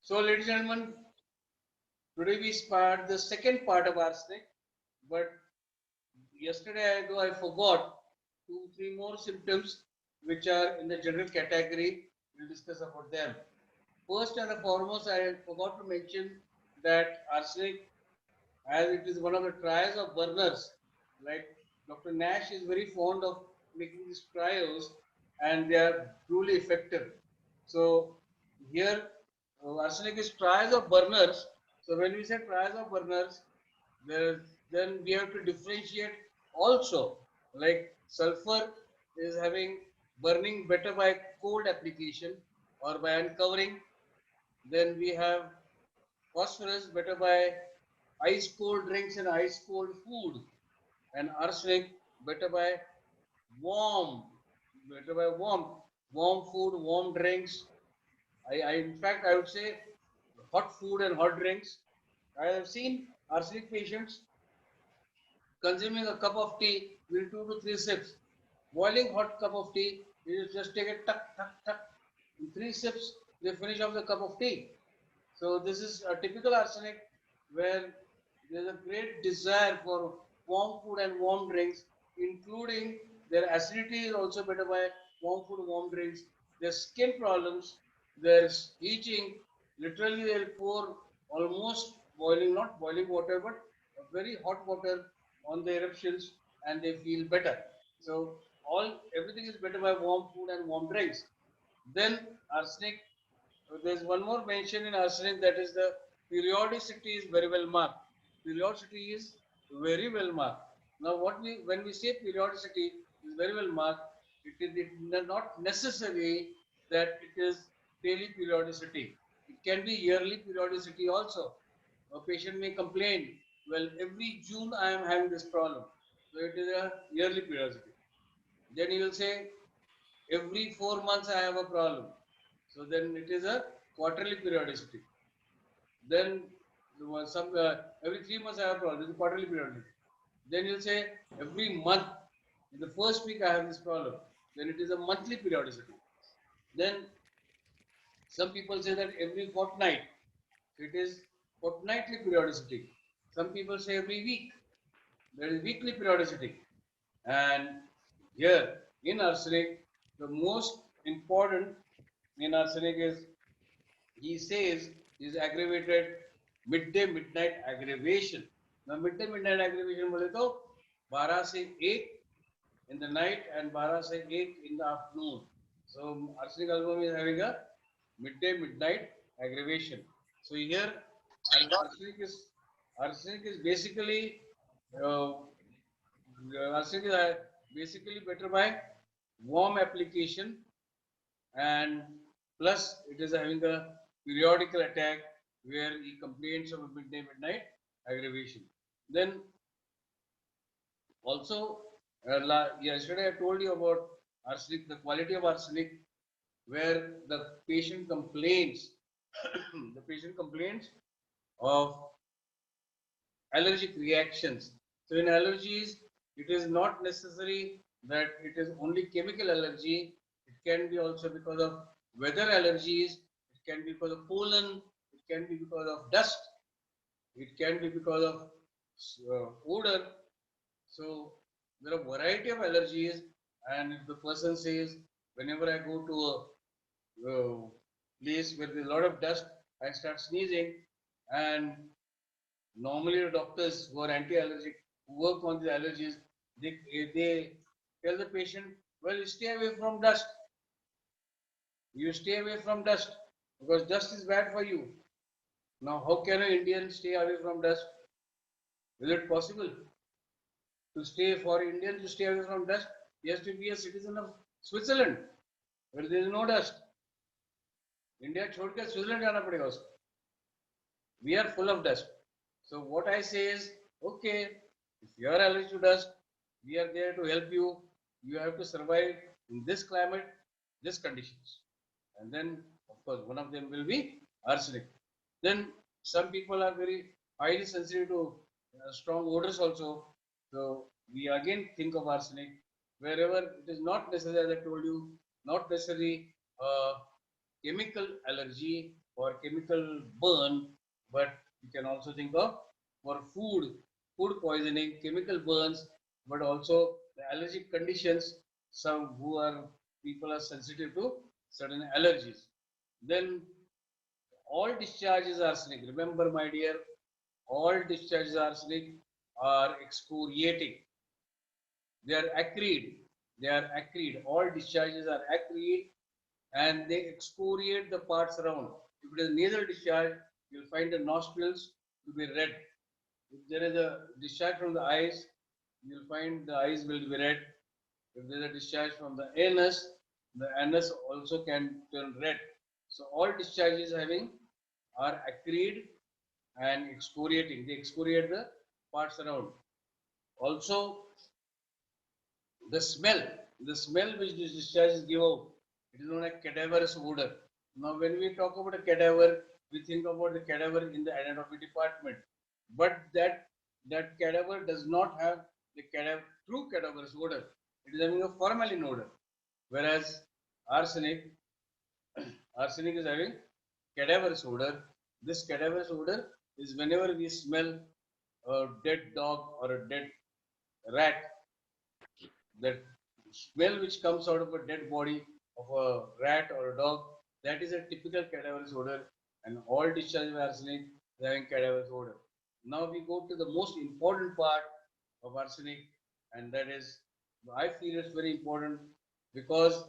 So, ladies and gentlemen, today we start the second part of arsenic, but yesterday I forgot two, three more symptoms which are in the general category. We'll discuss about them. First and foremost, I forgot to mention that arsenic, as it is one of the trials of burners, like Dr. Nash is very fond of making these trials, and they are truly effective. So here, arsenic is trials of burners. So when we say trials of burners, then we have to differentiate also. Like sulfur is having burning better by cold application or by uncovering. Then we have phosphorus better by ice cold drinks and ice cold food, and arsenic better by warm, better by warm food, warm drinks. In fact, I would say hot food and hot drinks. I have seen arsenic patients consuming a cup of tea with 2 to 3 sips. Boiling hot cup of tea, you just take a tuck, tuck, tuck. In 3 sips, they finish off the cup of tea. So this is a typical arsenic where there is a great desire for warm food and warm drinks, including their acidity is also better by warm food, warm drinks. Their skin problems, their itching, literally they'll pour almost boiling, not boiling water, but very hot water on the eruptions and they feel better. So everything is better by warm food and warm drinks. Then arsenic, there's one more mention in arsenic, that is the periodicity is very well marked. Periodicity is very well marked. Now, when we say periodicity is very well marked, it is not necessary that it is daily periodicity. It can be yearly periodicity also. A patient may complain, well, every June I am having this problem. So it is a yearly periodicity. Then you will say, every 4 months I have a problem. So then it is a quarterly periodicity. Then every 3 months I have a problem. This is quarterly periodicity. Then you'll say every month. In the first week I have this problem. Then it is a monthly periodicity. Then some people say that every fortnight. So it is fortnightly periodicity. Some people say every week. There is weekly periodicity. And here in arsenic, the most important in arsenic is, he says, is aggravated midday midnight aggravation. Now midday midnight aggravation बोले तो 12 से 1 in the night and 12 से 1 in the afternoon. So arsenic album is having a midday midnight aggravation. So here arsenic is basically uh, arsenic is basically better by warm application, and plus it is having a periodical attack where he complains of a midnight aggravation. Then also, yesterday I told you about arsenic, the quality of arsenic, where the patient complains, the patient complains of allergic reactions. So in allergies, it is not necessary that it is only chemical allergy. It can be also because of weather allergies. It can be because of pollen. It can be because of dust. It can be because of odor. So there are a variety of allergies, and if the person says, whenever I go to a place where there's a lot of dust, I start sneezing, and normally the doctors who are anti-allergic, who work on the allergies, they tell the patient, well, you stay away from dust. You stay away from dust because dust is bad for you. Now, how can an Indian stay away from dust? Is it possible to stay for Indian to stay away from dust? He has to be a citizen of Switzerland where there is no dust. India छोड़ के Switzerland जाना पड़ेगा उसको. We are full of dust. So what I say is, okay, if you are allergic to dust, we are there to help you. You have to survive in this climate, this conditions. And then, of course, one of them will be arsenic. Then some people are very highly sensitive to strong odors also. So we again think of arsenic. wherever it is not necessary, as I told you, not necessarily chemical allergy or chemical burn, but you can also think of for food poisoning, chemical burns, but also the allergic conditions. Some who are people are sensitive to certain allergies. Then all discharges are arsenic. Remember, my dear, all discharges are arsenic are excoriating. They are acrid. They are acrid. All discharges are acrid and they excoriate the parts around. If it is nasal discharge, you'll find the nostrils to be red. If there is a discharge from the eyes, you'll find the eyes will be red. If there is a discharge from the anus also can turn red. So all discharges having are acrid and excoriating. They excoriate the parts around. Also, the smell, the smell which these discharges give out, it is known as cadaverous odor. Now, when we talk about a cadaver, we think about the cadaver in the anatomy department, but that cadaver does not have the true cadaverous odor. It is having a formalin odor, whereas arsenic, arsenic is having cadaverous odor. This cadaverous odor is whenever we smell a dead dog or a dead rat, that smell which comes out of a dead body of a rat or a dog, that is a typical cadaverous odor, and all discharge of arsenic is having cadaverous odor. Now we go to the most important part of arsenic, and that is, I feel it's very important because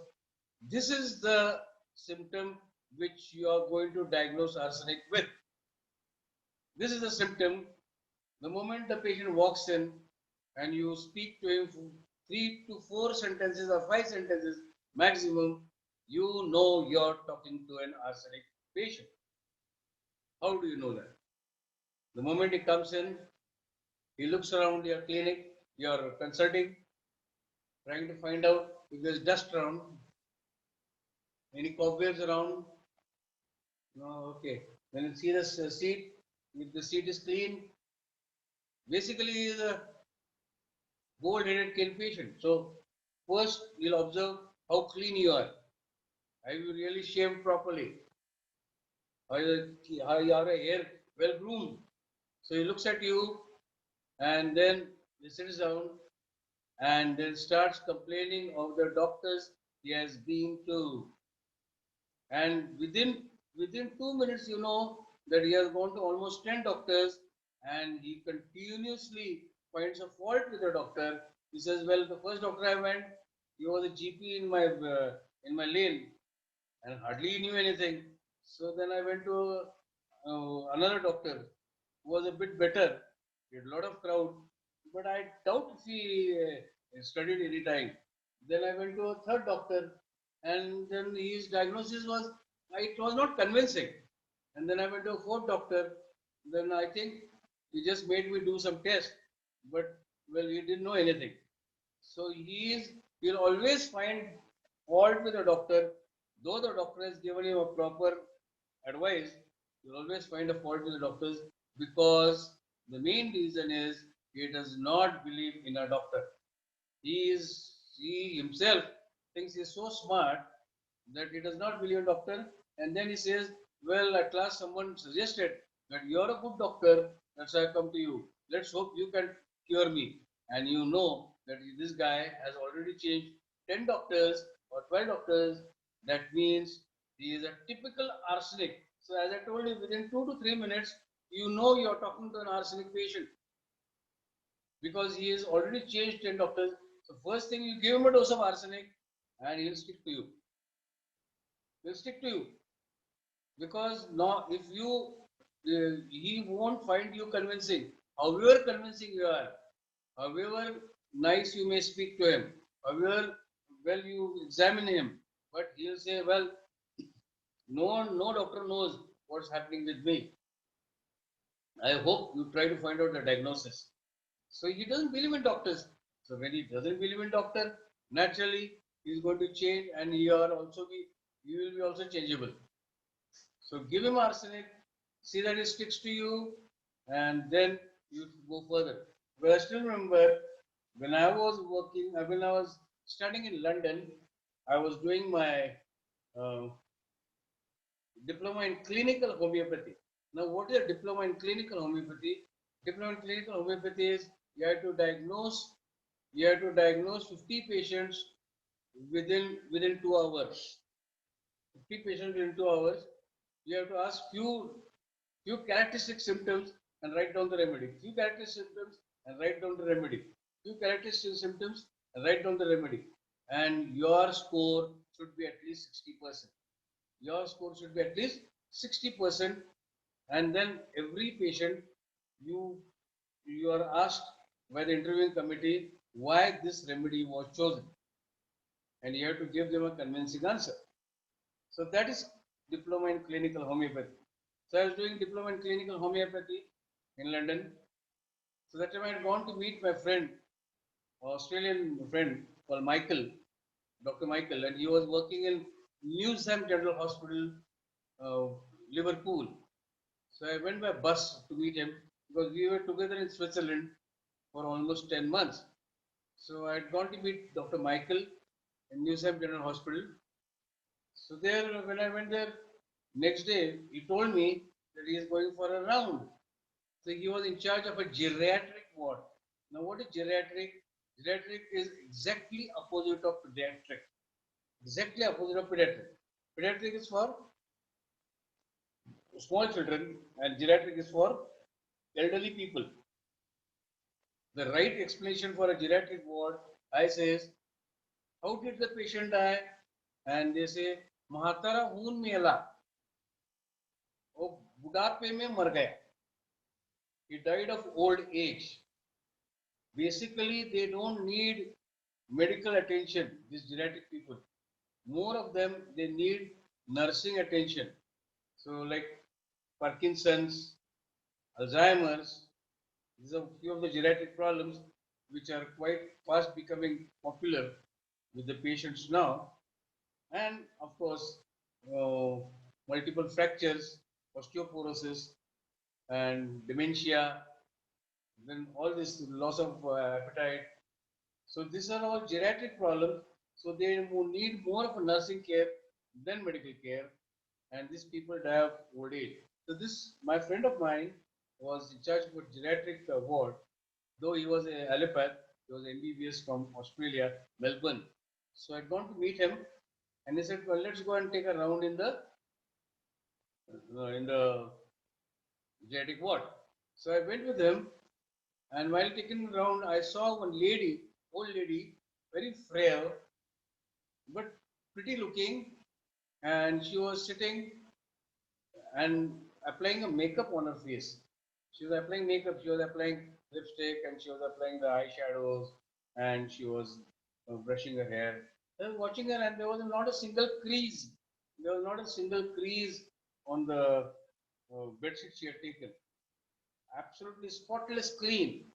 this is the symptom which you are going to diagnose arsenic with. This is the symptom. The moment the patient walks in and you speak to him for 3 to 4 sentences or 5 sentences maximum, you know you're talking to an arsenic patient. How do you know that? The moment he comes in, he looks around your clinic, your consulting, trying to find out if there's dust around, any cobwebs around. No, okay. When you see the seat, if the seat is clean, basically he is a gold-headed cane patient. So first you'll observe how clean you are. Have you really shaved properly? How your hair well groomed? So he looks at you and then he sits down and then starts complaining of the doctors he has been to. And within 2 minutes, you know that he has gone to almost 10 doctors and he continuously finds a fault with the doctor. He says, well, the first doctor I went, he was a GP in my lane and hardly knew anything. So then I went to another doctor who was a bit better. He had a lot of crowd, but I doubt if he studied any time. Then I went to a third doctor, and then his diagnosis was it was not convincing. And then I went to a fourth doctor. Then I think he just made me do some tests, but well, he didn't know anything. So he'll always find fault with the doctor, though the doctor has given him a proper advice. You'll always find a fault with the doctors because the main reason is he does not believe in a doctor. He himself thinks he's so smart that he does not believe in doctor, and then he says, well, at last someone suggested that you're a good doctor, that's why I come to you. Let's hope you can cure me. And you know that this guy has already changed 10 doctors or 12 doctors. That means he is a typical arsenic. So as I told you, within 2 to 3 minutes, you know you're talking to an arsenic patient because he has already changed 10 doctors. So first thing, you give him a dose of arsenic and he'll stick to you. He'll stick to you because now if you he won't find you convincing. However convincing you are, however nice you may speak to him, however well you examine him, but he'll say, well, no doctor knows what's happening with me. I hope you try to find out the diagnosis. So he doesn't believe in doctors. So when he doesn't believe in doctor, naturally he's going to change, and you will be also changeable. So give him arsenic, see that it sticks to you, and then you go further. But I still remember when I was working, when I was studying in London, I was doing my uh, diploma in clinical homeopathy. Now, what is a diploma in clinical homeopathy? Diploma in clinical homeopathy is you have to diagnose 50 patients within 2 hours. 50 patients in 2 hours. You have to ask few characteristic symptoms and write down the remedy. Few characteristic symptoms and write down the remedy. Few characteristic symptoms and write down the remedy. And your score should be at least 60%. Your score should be at least 60%. And then every patient, you you are asked by the interviewing committee why this remedy was chosen. And you have to give them a convincing answer. So that is diploma in clinical homeopathy. So I was doing diploma in clinical homeopathy in London. So that time I had gone to meet my friend, Australian friend called Michael, Dr. Michael, and he was working in Newsham General Hospital, uh, Liverpool. So I went by bus to meet him because we were together in Switzerland for almost 10 months. So I had gone to meet Dr. Michael in Newsham General Hospital. So there, when I went there next day, he told me that he is going for a round. So he was in charge of a geriatric ward. Now, what is geriatric? Geriatric is exactly opposite of pediatric. Exactly opposite of pediatric. Pediatric is for small children, and geriatric is for elderly people. The right explanation for a geriatric ward, I says, how did the patient die? And they say, महातारा खून में अला, वो बुढ़ापे में मर गया. He died of old age. Basically, they don't need medical attention, these genetic people. More of them, they need nursing attention. So, like Parkinson's, Alzheimer's, these are few of the genetic problems which are quite fast becoming popular with the patients now. And of course, uh, multiple fractures, osteoporosis, and dementia, then all this loss of appetite. So these are all geriatric problems. So they need more of a nursing care than medical care, and these people die of old age. So this, my friend of mine, was in charge of a geriatric ward. Though he was a allopath, he was MBBS from Australia, Melbourne. So I'd gone to meet him, and he said, "Well, let's go and take a round in the geriatric ward." So I went with him, and while taking around, I saw one lady, old lady, very frail, but pretty looking, and she was sitting and applying a makeup on her face. She was applying makeup, she was applying lipstick, and she was applying the eyeshadows, and she was brushing her hair. I was watching her, and there was not a single crease. There was not a single crease on the bedsheet she had taken. Absolutely spotless clean.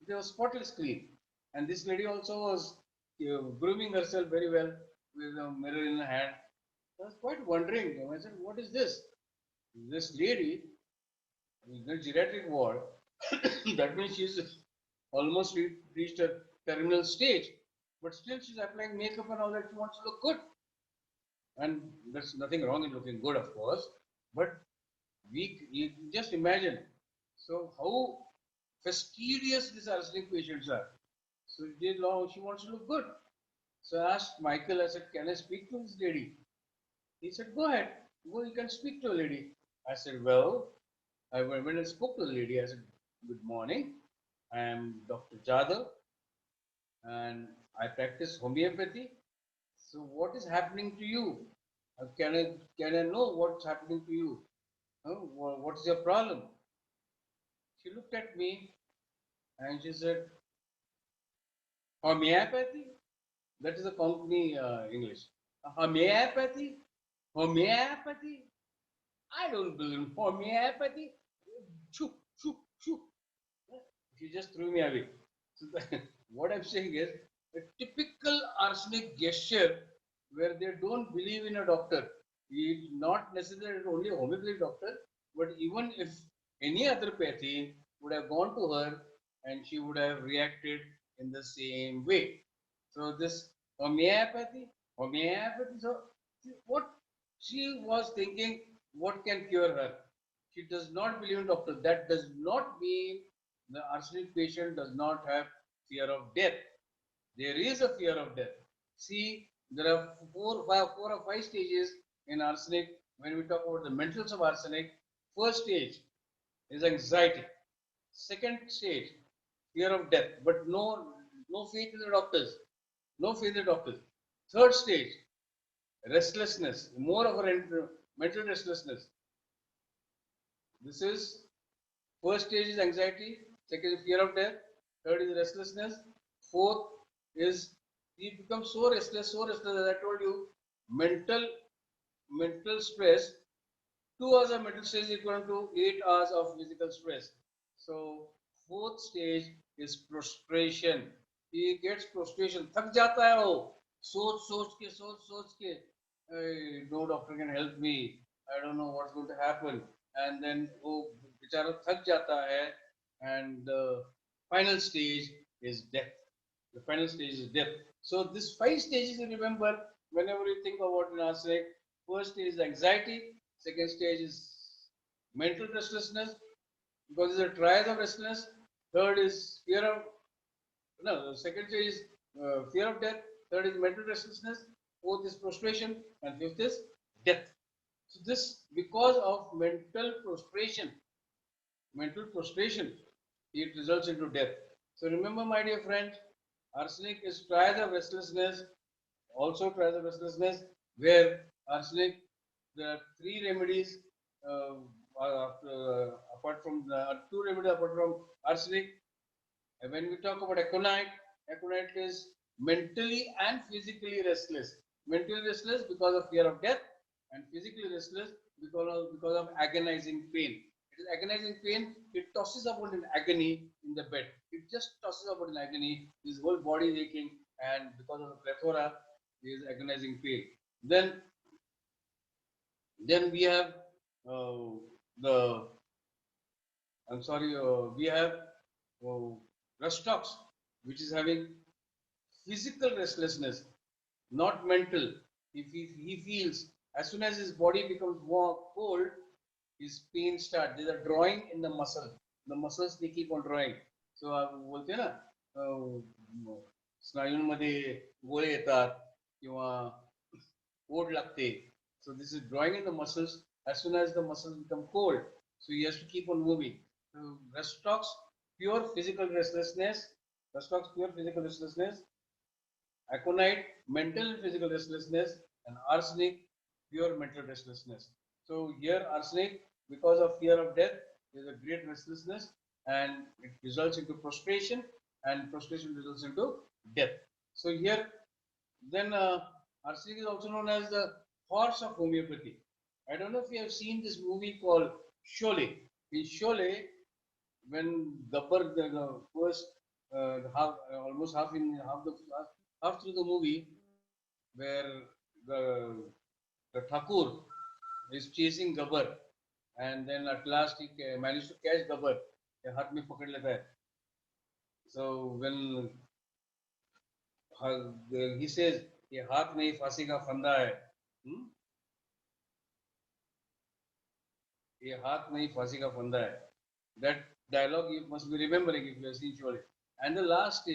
It was spotless clean. And this lady also was grooming herself very well with a mirror in her hand. I was quite wondering. I said, what is this? This lady in the geriatric ward, that means she's almost reached a terminal stage, but still she's applying makeup and all that. She wants to look good. And there's nothing wrong in looking good, of course, but you just imagine. So, how fastidious these arsenic patients are. So, she wants to look good. So, I asked Michael, I said, can I speak to this lady? He said, go ahead. Go, you can speak to a lady. I said, well, when I spoke to the lady, I said, good morning. I am Dr. Jadhav and I practice homeopathy. So, what is happening to you? Can I know what's happening to you? What's your problem? She looked at me and she said, homeopathy? That is a company English. Homeopathy? Homeopathy? I don't believe in homeopathy. Shoo, shoo, shoo. She just threw me away. So what I'm saying is a typical arsenic gesture where they don't believe in a doctor. It's not necessarily only a homeopathic doctor, but even if any other pathy would have gone to her and she would have reacted in the same way. So this homeopathy. So what she was thinking, what can cure her? She does not believe in doctor. That does not mean the arsenic patient does not have fear of death. There is a fear of death. See, there are four or five stages in arsenic. When we talk about the mentals of arsenic, first stage is anxiety. Second stage, fear of death, but no faith in the doctors. No faith in the doctors. Third stage, restlessness, more of a mental restlessness. This is first stage is anxiety, second is fear of death, third is restlessness, fourth is he becomes so restless as I told you, mental mental stress. 2 hours of mental stress is equal to 8 hours of physical stress. So fourth stage is prostration. He gets prostration. थक जाता है वो सोच के no doctor can help me. I don't know what's going to happen. And then वो बेचारा थक जाता है. And the final stage is death. The final stage is death. So this 5 stages you remember whenever you think about an arsenic. First stage is anxiety. Second stage is mental restlessness because it's a triad of restlessness. Third is fear of no. The second stage is fear of death. Third is mental restlessness. Fourth is prostration, and fifth is death. So this because of mental prostration, it results into death. So remember, my dear friend, arsenic is triad of restlessness, also triad of restlessness, where arsenic, there are 3 remedies apart from the 2 remedies apart from arsenic. And when we talk about aconite is mentally and physically restless. Mentally restless because of fear of death, and physically restless because of agonizing pain. It is agonizing pain. It tosses about in agony in the bed. It just tosses about in agony. His whole body is aching, and because of the plethora, there is agonizing pain. Then we have the I'm sorry, we have uh, Rustox, which is having physical restlessness, not mental. If he feels, as soon as his body becomes warm, cold, his pain starts. There's a drawing in the muscle. The muscles they keep on drawing. So बोलते हैं ना स्नायूंमध्ये गोळे येतात किंवा ओढ लागते. So this is drawing in the muscles. As soon as the muscles become cold, so he has to keep on moving. So Restox, pure physical restlessness. Restox, pure physical restlessness. Aconite, mental and physical restlessness, and arsenic, pure mental restlessness. So here arsenic, because of fear of death, is a great restlessness, and it results into prostration, and prostration results into death. So here, then arsenic is also known as the horse of homeopathy. I don't know if you have seen this movie called Sholay. In Sholay, when Gabbar, the first almost half through the movie, where the Thakur is chasing Gabbar, and then at last he managed to catch Gabbar. हाथ में पकड़ लेता है. So when he says ये हाथ में ही फांसी का फंदा है, ये हाथ में ही फांसी का फंदा है. That dialogue you must be remembering if you have seen Sholay. And the last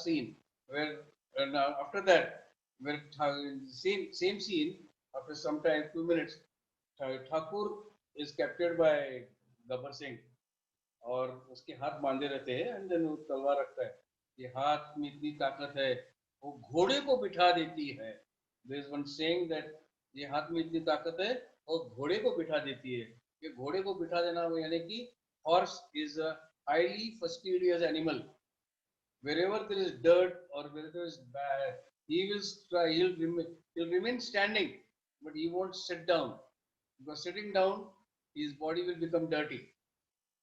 scene where after that, where same scene, after some time, 2 minutes, Thakur is captured by Gabbar Singh और उसके हाथ बांधे रहते हैं, and then वो तलवार रखता है. ये हाथ में इतनी ताकत है वो घोड़े को बिठा देती है. There is one saying that ये हाथ में इतनी ताकत है और घोड़े को बिठा देती है. ये घोड़े को बिठा देना वो यानी कि horse is a highly fastidious animal. Wherever there is dirt or wherever there is bad, he'll remain standing, but he won't sit down, because sitting down, his body will become dirty.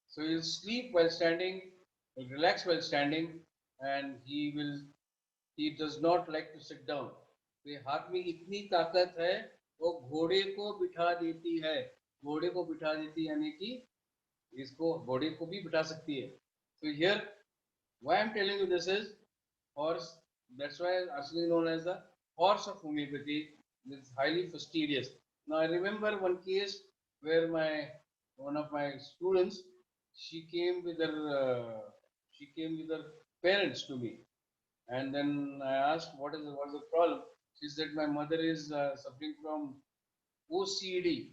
So he'll sleep while standing, he'll relax while standing, and he does not like to sit down. तो ये हाथ में इतनी ताकत है वो घोड़े को बिठा देती है. घोड़े को बिठा देती यानी कि इसको घोड़े को भी बिठा सकती है. So here, why I'm telling you this is horse That's why arsenic known as the horse of homeopathy. It's highly fastidious. Now I remember one case where one of my students, she came with her parents to me, and then I asked what is the problem. She said my mother is suffering from OCD,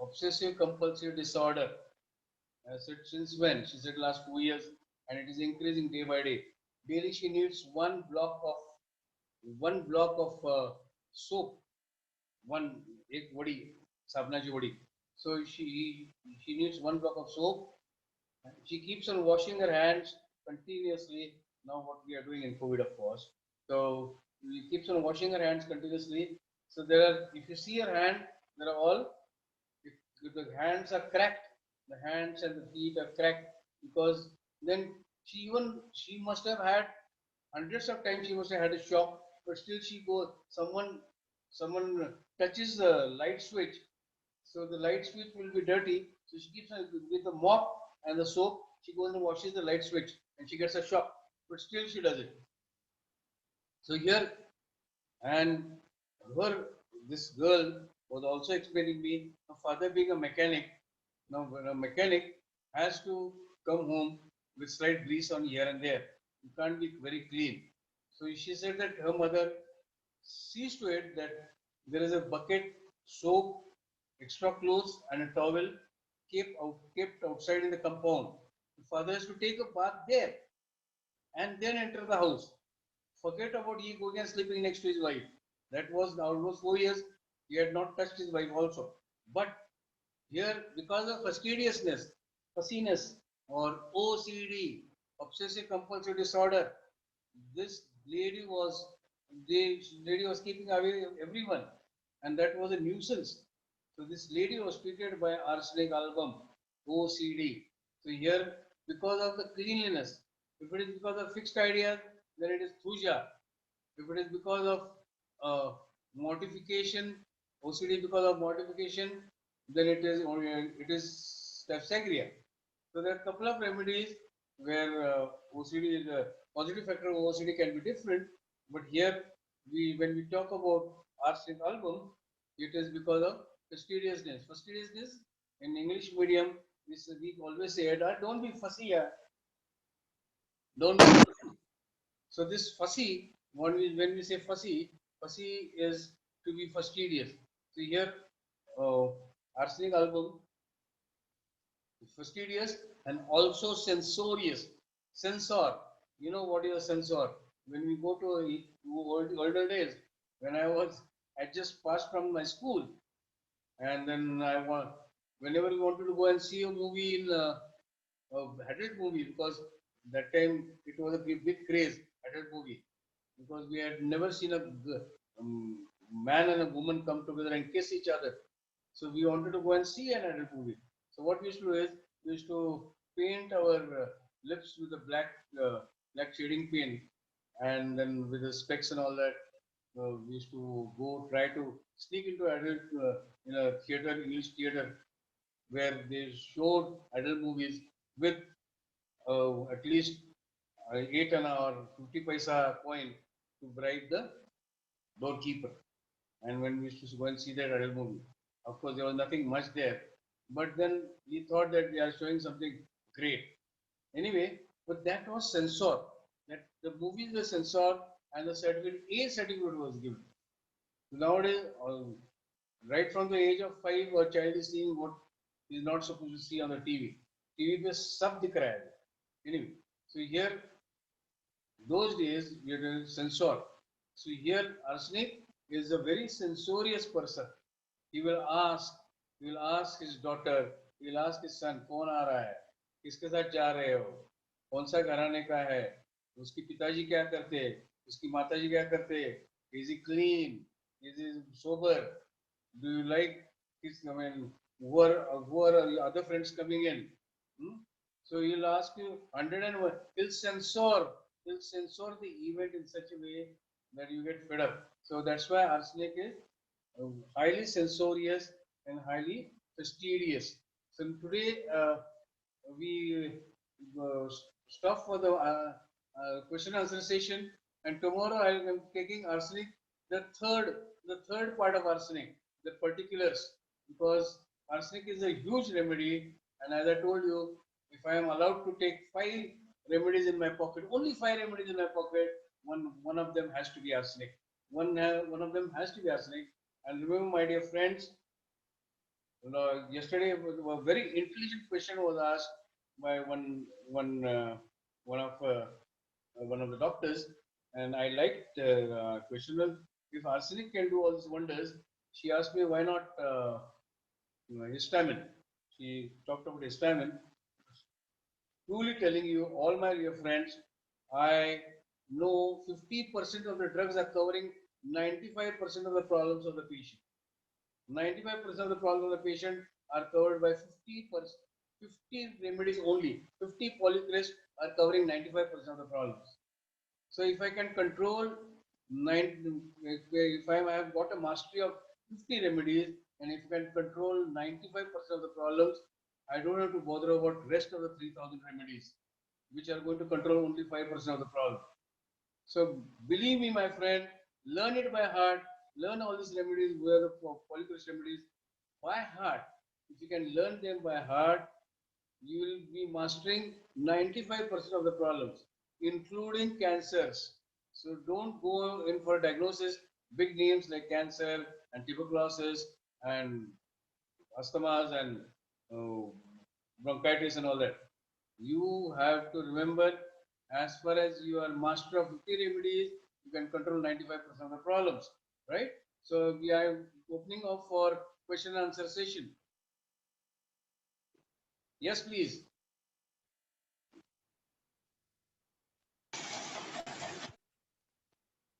obsessive compulsive disorder. I said, since when? She said, last 2 years, and it is increasing day by day. Daily, she needs one block of soap, one एक वड़ी साबनाची वड़ी. So she needs one block of soap. She keeps on washing her hands continuously. Now what we are doing in COVID, of course. So she keeps on washing her hands continuously. So there are, if you see her hand, there are all if the hands are cracked, the hands and the feet are cracked because then she must have had hundreds of times she must have had a shock, but still she goes. Someone touches the light switch, so the light switch will be dirty. So she keeps on with the mop and the soap. She goes and washes the light switch, and she gets a shock, but still she does it. So here and her this girl was also explaining me her father being a mechanic. Now when a mechanic has to come home with slight grease on here and there. You can't be very clean. So she said that her mother sees to it that there is a bucket, soap, extra clothes, and a towel kept outside in the compound. The father has to take a bath there and then enter the house. Forget about he going and sleeping next to his wife. That was almost 4 years. He had not touched his wife also. But here, because of fastidiousness, fussiness, or OCD, obsessive compulsive disorder, this lady was the lady was keeping away everyone, and that was a nuisance. So this lady was treated by arsenic album, OCD. So here, because of the cleanliness, if it is because of fixed ideas, then it is thuja. If it is because of mortification, OCD because of mortification, then it is sangria. So there are a couple of remedies where OCD, the positive factor of OCD can be different, but here when we talk about arsenic album, it is because of fastidiousness. Fastidiousness in English medium, we always say, don't be fussy, yeah. Don't be fussy. So this fussy, when we say fussy, fussy is to be fastidious. So here, uh, arsenic album fastidious and also censorious. Censor. You know what is a censor? When we go to older days, when I just passed from my school, and then whenever we wanted to go and see a movie in adult movie, because that time it was a big craze, adult movie, because we had never seen a man and a woman come together and kiss each other. So we wanted to go and see an adult movie. So what we used to do is we used to paint our lips with a black shading paint, and then with the specs and all that, we used to go try to sneak into adult in a theater, English theater, where they showed adult movies with at least 8 an hour, 50 paisa coin to bribe the doorkeeper. And when we used to go and see that adult movie, of course, there was nothing much there. But then we thought that we are showing something great. Anyway, but that was censored. That the movies were censored and the certificate was given. Nowadays, right from the age of 5, a child is seeing what he is not supposed to see on the TV. TV पे सब दिख रहा है. Anyway, so here those days we had censor. So here arsenic is a very censorious person. He will ask, he will ask his daughter, he will ask his son, कौन आ रहा है, किसके साथ जा रहे हो, कौन सा घराने का है, उसकी पिताजी क्या करते हैं, उसकी माताजी क्या करते हैं, is he clean, is he sober, do you like his, I mean, who are your other friends coming in? Hmm? So he'll ask you 101. He'll censor the event in such a way that you get fed up. So that's why arsenic is highly censorious and highly fastidious. So today we stop for the question answer session. And tomorrow I am taking arsenic, the third part of arsenic, the particulars, because arsenic is a huge remedy. And as I told you, if I am allowed to take 5 remedies in my pocket, only 5 remedies in my pocket, one of them has to be arsenic. One of them has to be arsenic. And remember, my dear friends, yesterday a very intelligent question was asked by one of the doctors, and I liked question. Well, if arsenic can do all these wonders, she asked me why not histamine. She talked about histamine. Truly telling you, all my dear friends, I know 50% of the drugs are covering 95% of the problems of the patient. 95% of the problems of the patient are covered by 50 remedies only. 50 polycrests are covering 95% of the problems. So if I can control if I have got a mastery of 50 remedies, and if I can control 95% of the problems, I don't have to bother about rest of the 3,000 remedies, which are going to control only 5% of the problem. So believe me, my friend, learn it by heart. Learn all these remedies, where the polycrest remedies, by heart. If you can learn them by heart, you will be mastering 95% of the problems, including cancers. So don't go in for diagnosis, big names like cancer and tuberculosis and asthmas and bronchitis and all that. You have to remember, as far as you are master of 50 remedies, you can control 95% of the problems, right? So we are opening up for question and answer session. Yes, please.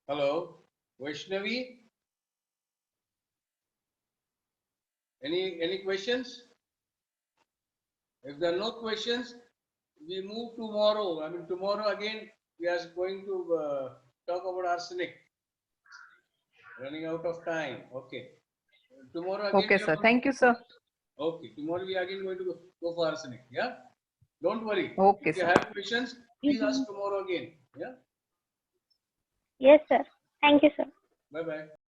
Hello, Vaishnavi. Any questions? If there are no questions, we move tomorrow. I mean, tomorrow again we are going to talk about arsenic. Running out of time. Okay. Tomorrow again. Okay, sir. Thank you, sir. Okay. Tomorrow we are again going to go for arsenic. Yeah. Don't worry. Okay, if you sir. have questions, please ask tomorrow again. Yeah. Yes, sir. Thank you, sir. Bye bye.